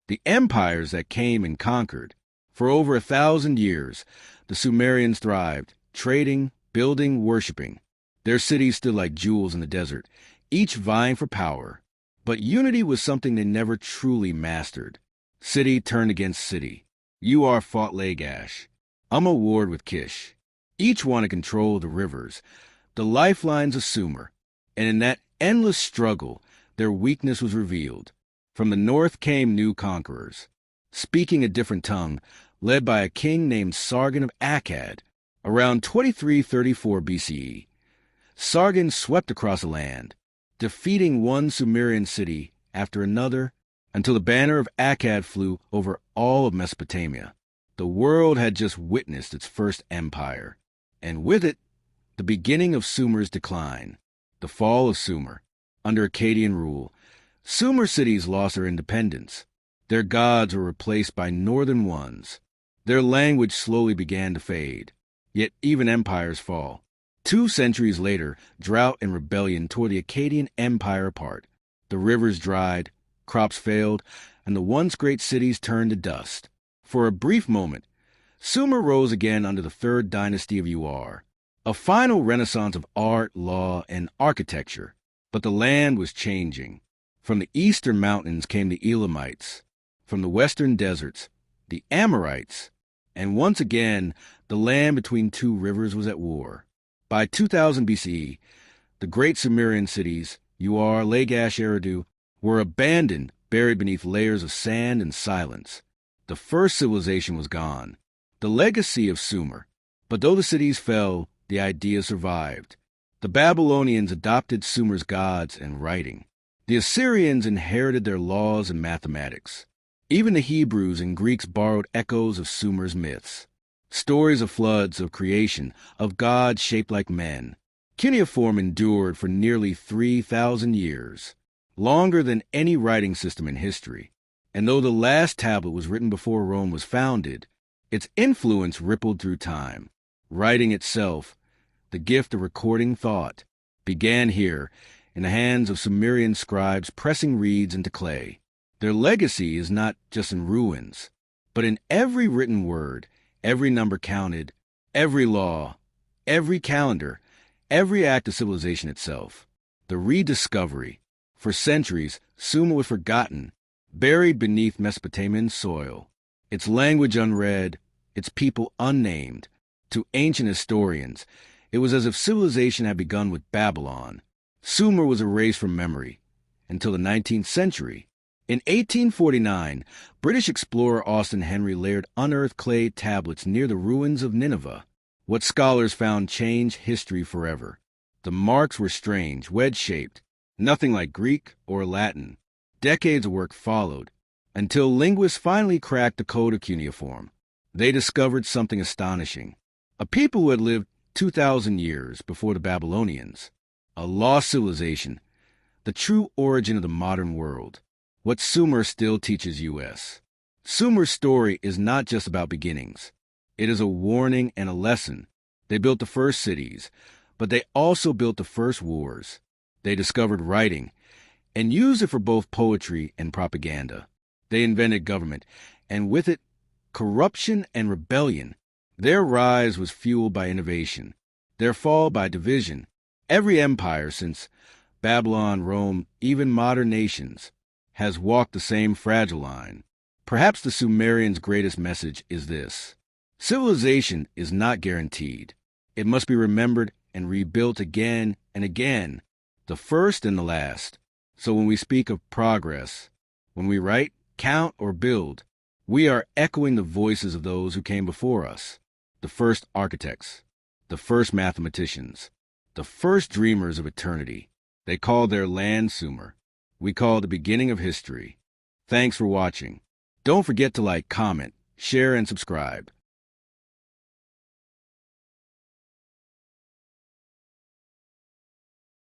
the empires that came and conquered. For over 1,000 years, the Sumerians thrived, trading, building, worshipping. Their cities stood like jewels in the desert, each vying for power. But unity was something they never truly mastered. City turned against city. UR fought Lagash. Warred with Kish. Each wanted control of the rivers, the lifelines of Sumer. And in that endless struggle, their weakness was revealed. From the north came new conquerors, speaking a different tongue, led by a king named Sargon of Akkad. Around 2334 BCE, Sargon swept across the land, defeating one Sumerian city after another until the banner of Akkad flew over all of Mesopotamia. The world had just witnessed its first empire, and with it, the beginning of Sumer's decline. The fall of Sumer. Under Akkadian rule, Sumer cities lost their independence. Their gods were replaced by northern ones. Their language slowly began to fade. Yet even empires fall. 2 centuries later, drought and rebellion tore the Akkadian Empire apart. The rivers dried, crops failed, and the once great cities turned to dust. For a brief moment, Sumer rose again under the 3rd dynasty of UR, a final renaissance of art, law, and architecture. But the land was changing. From the eastern mountains came the Elamites, from the western deserts, the Amorites, and once again, the land between 2 rivers was at war. By 2000 BCE, the great Sumerian cities, UR, Lagash, Eridu, were abandoned, buried beneath layers of sand and silence. The first civilization was gone, the legacy of Sumer. But though the cities fell, the idea survived. The Babylonians adopted Sumer's gods and writing. The Assyrians inherited their laws and mathematics. Even the Hebrews and Greeks borrowed echoes of Sumer's myths. Stories of floods, of creation, of gods shaped like men. Cuneiform endured for nearly 3,000 years, longer than any writing system in history. And though the last tablet was written before Rome was founded, its influence rippled through time. Writing itself, the gift of recording thought, began here in the hands of Sumerian scribes pressing reeds into clay. Their legacy is not just in ruins, but in every written word, every number counted, every law, every calendar, every act of civilization itself. The rediscovery. For centuries, Sumer was forgotten, buried beneath Mesopotamian soil, its language unread, its people unnamed. To ancient historians, it was as if civilization had begun with Babylon. Sumer was erased from memory until the 19th century. In 1849, British explorer Austin Henry layered unearthed clay tablets near the ruins of Nineveh. What scholars found changed history forever. The marks were strange, wedge-shaped, nothing like Greek or Latin. Decades of work followed, until linguists finally cracked the code of cuneiform. They discovered something astonishing. A people who had lived 2,000 years before the Babylonians. A lost civilization, the true origin of the modern world. What Sumer still teaches us. Sumer's story is not just about beginnings. It is a warning and a lesson. They built the first cities, but they also built the first wars. They discovered writing and used it for both poetry and propaganda. They invented government, and with it, corruption and rebellion. Their rise was fueled by innovation, their fall by division. Every empire since Babylon, Rome, even modern nations, has walked the same fragile line. Perhaps the Sumerians' greatest message is this. Civilization is not guaranteed. It must be remembered and rebuilt again and again, the first and the last. So when we speak of progress, when we write, count, or build, we are echoing the voices of those who came before us, the first architects, the first mathematicians, the first dreamers of eternity. They called their land Sumer. We call it the beginning of history. Thanks for watching. Don't forget to like, comment, share, and subscribe.